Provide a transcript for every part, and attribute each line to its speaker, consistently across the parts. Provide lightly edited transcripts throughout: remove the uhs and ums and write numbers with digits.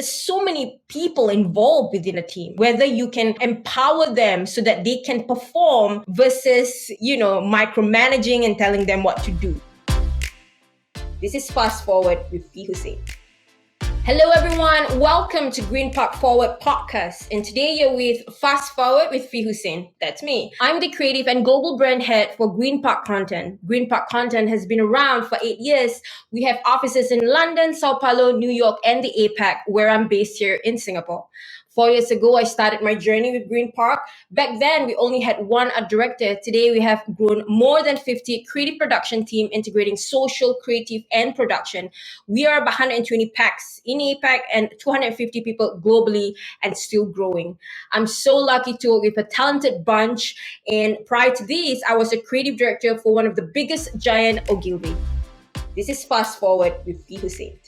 Speaker 1: there's so many people involved within a team, whether you can empower them so that they can perform versus, micromanaging and telling them what to do. This is Fast Forward with Husaint. Hello everyone, welcome to Green Park Forward podcast. And today you're with Fast Forward with Husaint. That's me. I'm the creative and global brand head for Green Park Content. Green Park Content has been around for 8 years. We have offices in London, Sao Paulo, New York, and the APAC, where I'm based here in Singapore. 4 years ago, I started my journey with Green Park. Back then, we only had one art director. Today, we have grown more than 50 creative production team integrating social, creative, and production. We are about 120 packs in APAC and 250 people globally and still growing. I'm so lucky to work with a talented bunch. And prior to this, I was a creative director for one of the biggest giant Ogilvy. This is Fast Forward with Husaint.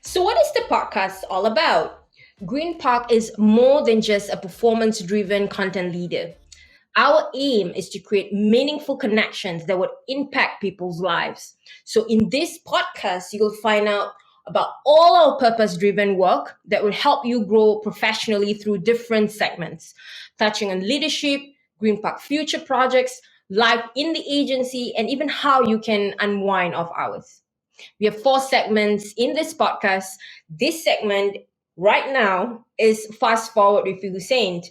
Speaker 1: So what is the podcast all about? Green Park is more than just a performance-driven content leader. Our aim is to create meaningful connections that would impact people's lives. So in this podcast, you'll find out about all our purpose-driven work that will help you grow professionally through different segments, touching on leadership, Green Park future projects, life in the agency, and even how you can unwind off hours. We have 4 segments in this podcast. This segment right now is Fast Forward with Husaint.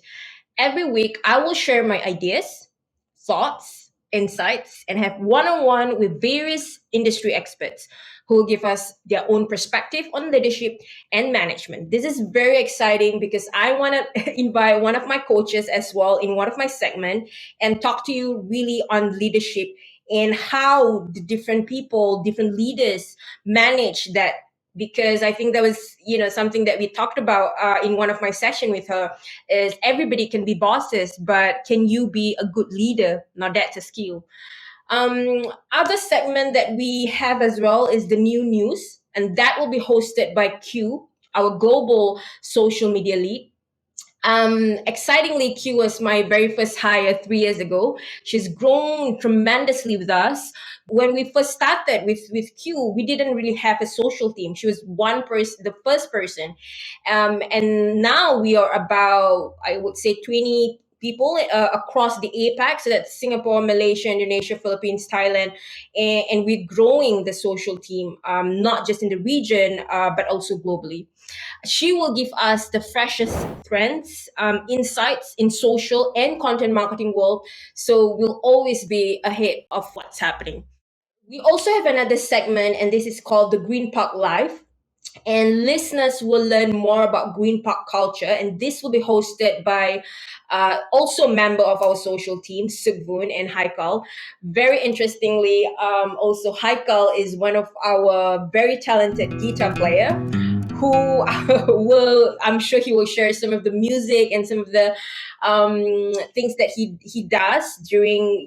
Speaker 1: Every week, I will share my ideas, thoughts, insights, and have one-on-one with various industry experts who will give us their own perspective on leadership and management. This is very exciting because I want to invite one of my coaches as well in one of my segments and talk to you really on leadership and how the different people, different leaders manage that. Because I think that was, something that we talked about in one of my sessions with her is everybody can be bosses, but can you be a good leader? Now that's a skill. Other segment that we have as well is the new news, and that will be hosted by Q, our global social media lead. Excitingly, Q was my very first hire 3 years ago. She's grown tremendously with us. When we first started with Q, we didn't really have a social team. She was one person, the first person. And now we are about, I would say, 20 people across the APAC. So that's Singapore, Malaysia, Indonesia, Philippines, Thailand. And we're growing the social team, not just in the region, but also globally. She will give us the freshest trends, insights in social and content marketing world. So we'll always be ahead of what's happening. We also have another segment, and this is called the Green Park Live. And listeners will learn more about Green Park culture. And this will be hosted by also a member of our social team, Sugvoon and Haikal. Very interestingly, also Haikal is one of our very talented guitar player who I'm sure he will share some of the music and some of the things that he does during,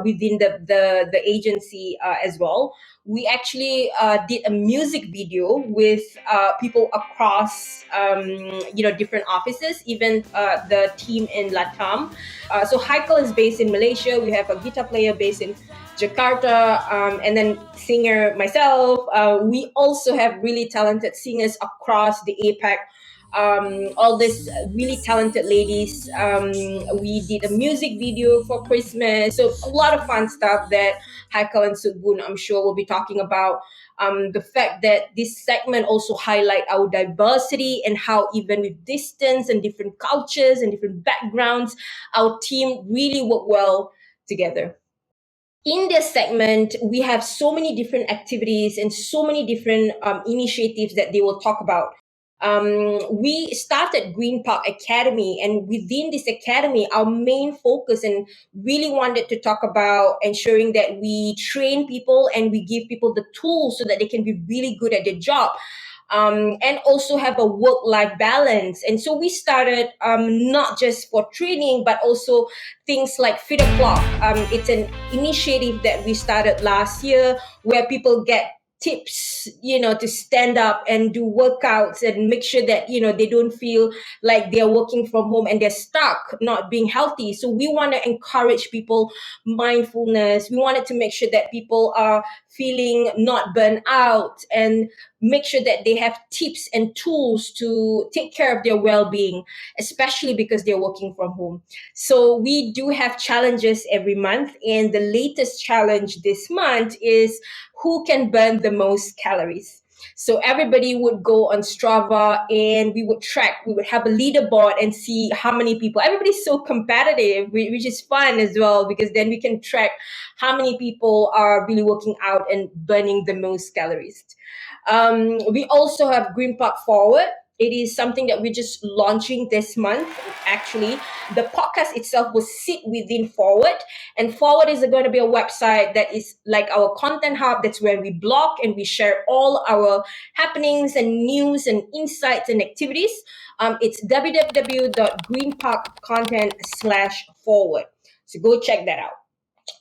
Speaker 1: within the agency as well. We actually did a music video with people across, different offices, even the team in Latam. So Haikal is based in Malaysia. We have a guitar player based in Jakarta, and then singer myself. We also have really talented singers across the APAC. All these really talented ladies. We did a music video for Christmas. So a lot of fun stuff that Haikal and Sugboon, I'm sure, will be talking about. The fact that this segment also highlight our diversity and how even with distance and different cultures and different backgrounds, our team really work well together. In this segment, we have so many different activities and so many different initiatives that they will talk about. We started Green Park Academy, and within this academy, our main focus and really wanted to talk about ensuring that we train people and we give people the tools so that they can be really good at their job. And also have a work-life balance. And so we started not just for training, but also things like Fit O'Clock. It's an initiative that we started last year where people get tips, to stand up and do workouts and make sure that, they don't feel like they're working from home and they're stuck, not being healthy. So we want to encourage people mindfulness. We wanted to make sure that people are feeling not burnt out, and make sure that they have tips and tools to take care of their well-being, especially because they're working from home. So we do have challenges every month, and the latest challenge this month is who can burn the most calories. So everybody would go on Strava, and we would track, we would have a leaderboard and see how many people. Everybody's so competitive, which is fun as well, because then we can track how many people are really working out and burning the most calories. We also have Green Park Forward. It is something that we're just launching this month. Actually, the podcast itself will sit within Forward, and Forward is going to be a website that is like our content hub. That's where we blog and we share all our happenings and news and insights and activities. It's www.greenparkcontent/forward. So go check that out.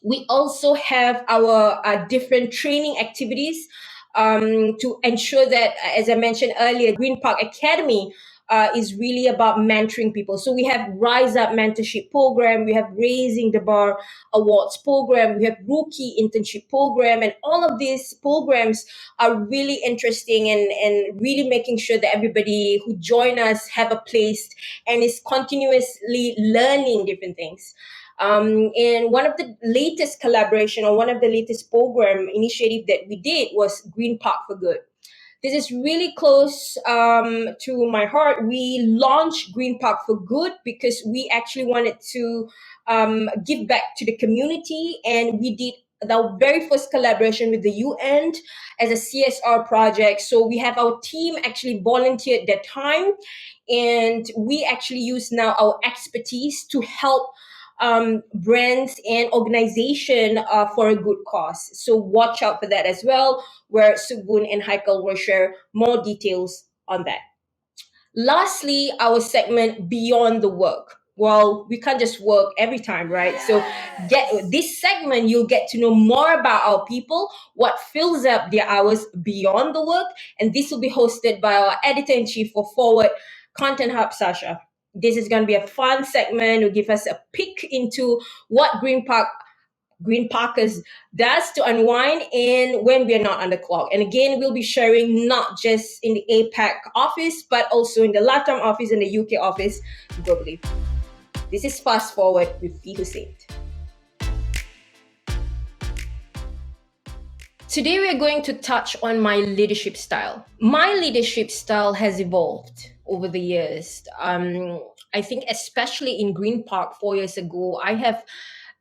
Speaker 1: We also have our different training activities to ensure that, as I mentioned earlier, Green Park Academy is really about mentoring people. So we have Rise Up Mentorship Program, we have Raising the Bar Awards Program, we have Rookie Internship Program, and all of these programs are really interesting, and really making sure that everybody who join us have a place and is continuously learning different things. And one of the latest collaboration, or one of the latest program initiative that we did, was Green Park for Good. This is really close to my heart. We launched Green Park for Good because we actually wanted to give back to the community, and we did the very first collaboration with the UN as a CSR project. So we have our team actually volunteered their time, and we actually use now our expertise to help brands and organization for a good cause. So watch out for that as well, where Sugun and Haikal will share more details on that. Lastly, our segment Beyond the Work. Well, we can't just work every time, right? So get this segment, you'll get to know more about our people, what fills up their hours beyond the work, and this will be hosted by our editor-in-chief for Forward, Content Hub, Sasha. This is going to be a fun segment. Will give us a peek into what Green Parkers does to unwind and when we're not on the clock. And again, we'll be sharing not just in the APAC office, but also in the LATAM office and the UK office globally. This is Fast Forward with Husaint. Today, we are going to touch on my leadership style. My leadership style has evolved over the years. I think especially in Green Park 4 years ago, I have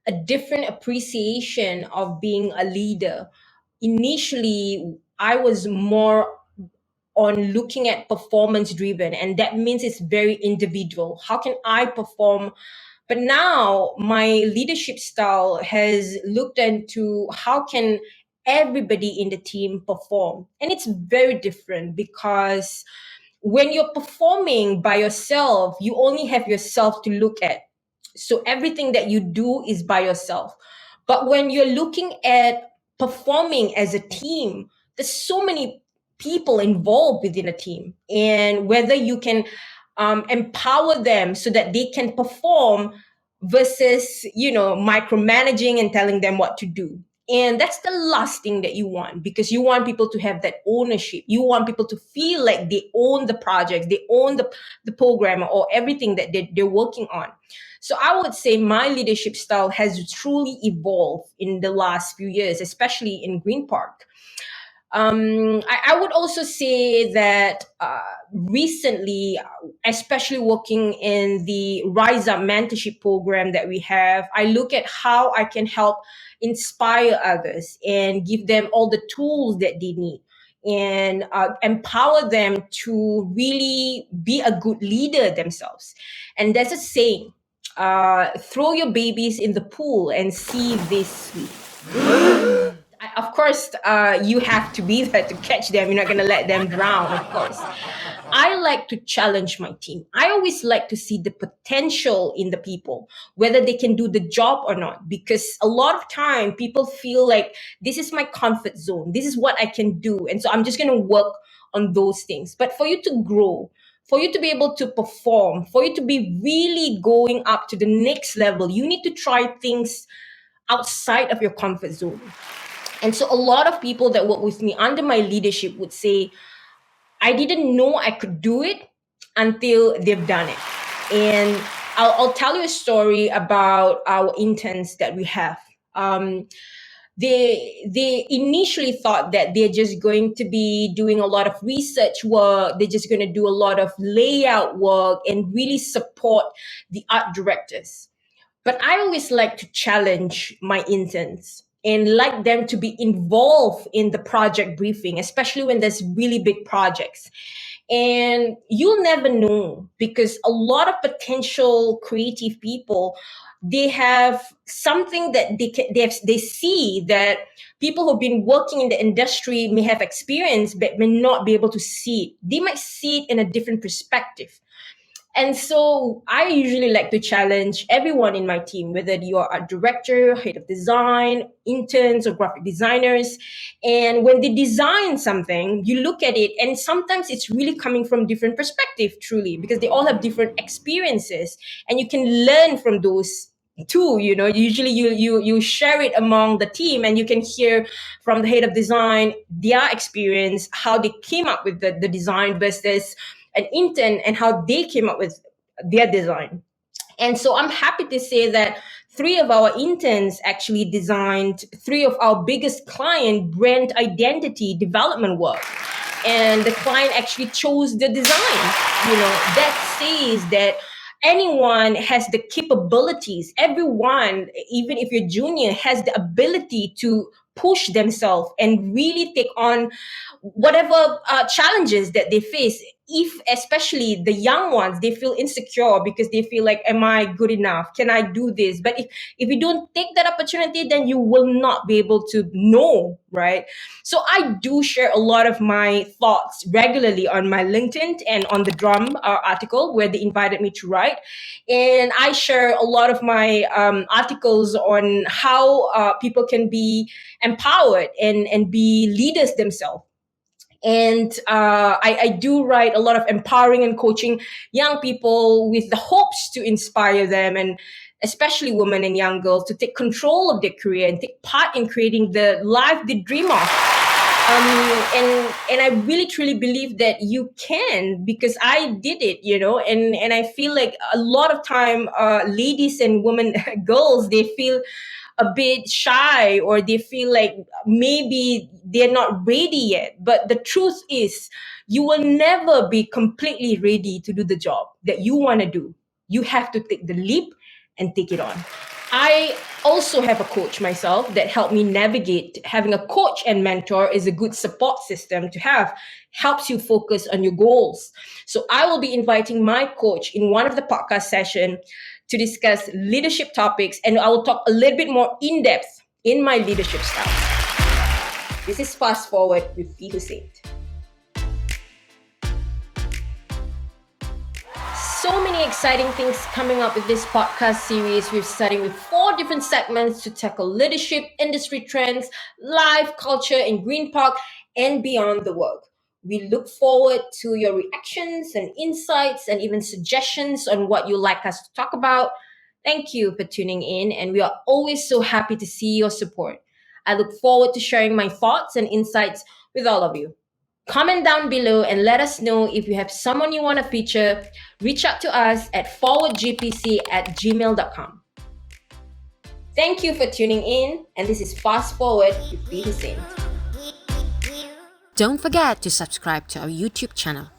Speaker 1: a different appreciation of being a leader. Initially, I was more on looking at performance driven, and that means it's very individual. How can I perform? But now my leadership style has looked into how can everybody in the team perform. And it's very different, because when you're performing by yourself, you only have yourself to look at. So everything that you do is by yourself. But when you're looking at performing as a team, there's so many people involved within a team, and whether you can empower them so that they can perform versus micromanaging and telling them what to do. And that's the last thing that you want, because you want people to have that ownership. You want people to feel like they own the project, they own the program or everything that they're working on. So I would say my leadership style has truly evolved in the last few years, especially in Green Park. I would also say that recently, especially working in the Rise Up mentorship program that we have, I look at how I can help inspire others and give them all the tools that they need, and empower them to really be a good leader themselves. And there's a saying, throw your babies in the pool and see this sweep. Of course, you have to be there to catch them. You're not going to let them drown, of course. I like to challenge my team. I always like to see the potential in the people, whether they can do the job or not. Because a lot of time, people feel like this is my comfort zone. This is what I can do. And so I'm just going to work on those things. But for you to grow, for you to be able to perform, for you to be really going up to the next level, you need to try things outside of your comfort zone. And so a lot of people that work with me under my leadership would say, I didn't know I could do it until they've done it. And I'll tell you a story about our interns that we have. They initially thought that they're just going to be doing a lot of research work. They're just going to do a lot of layout work and really support the art directors. But I always like to challenge my interns and like them to be involved in the project briefing, especially when there's really big projects. And you'll never know, because a lot of potential creative people, they have something that they see that people who've been working in the industry may have experienced but may not be able to see it. They might see it in a different perspective. And so I usually like to challenge everyone in my team, whether you are a director, head of design, interns, or graphic designers. And when they design something, you look at it, and sometimes it's really coming from different perspective, truly, because they all have different experiences, and you can learn from those too. Usually you share it among the team, and you can hear from the head of design their experience, how they came up with the design versus an intern and how they came up with their design. And so I'm happy to say that 3 of our interns actually designed 3 of our biggest client brand identity development work. And the client actually chose the design. That says that anyone has the capabilities. Everyone, even if you're junior, has the ability to push themselves and really take on whatever challenges that they face. If especially the young ones, they feel insecure because they feel like, am I good enough, can I do this? But if you don't take that opportunity, then you will not be able to know, right? So I do share a lot of my thoughts regularly on my LinkedIn and on the drum article where they invited me to write. And I share a lot of my articles on how people can be empowered and be leaders themselves. And I do write a lot of empowering and coaching young people with the hopes to inspire them, and especially women and young girls, to take control of their career and take part in creating the life they dream of. And I really truly believe that you can, because I did it, and I feel like a lot of time ladies and women girls, they feel a bit shy, or they feel like maybe they're not ready yet. But the truth is, you will never be completely ready to do the job that you want to do. You have to take the leap and take it on. I also have a coach myself that helped me navigate. Having a coach and mentor is a good support system to have, helps you focus on your goals. So I will be inviting my coach in one of the podcast sessions to discuss leadership topics, and I will talk a little bit more in depth in my leadership style. This is Fast Forward with Husaint. So many exciting things coming up with this podcast series. We're starting with 4 different segments to tackle leadership, industry trends, life, culture in Green Park, and beyond the work. We look forward to your reactions and insights and even suggestions on what you'd like us to talk about. Thank you for tuning in, and we are always so happy to see your support. I look forward to sharing my thoughts and insights with all of you. Comment down below and let us know if you have someone you want to feature. Reach out to us at forwardgpc@gmail.com. Thank you for tuning in, and this is Fast Forward with Husaint.
Speaker 2: Don't forget to subscribe to our YouTube channel.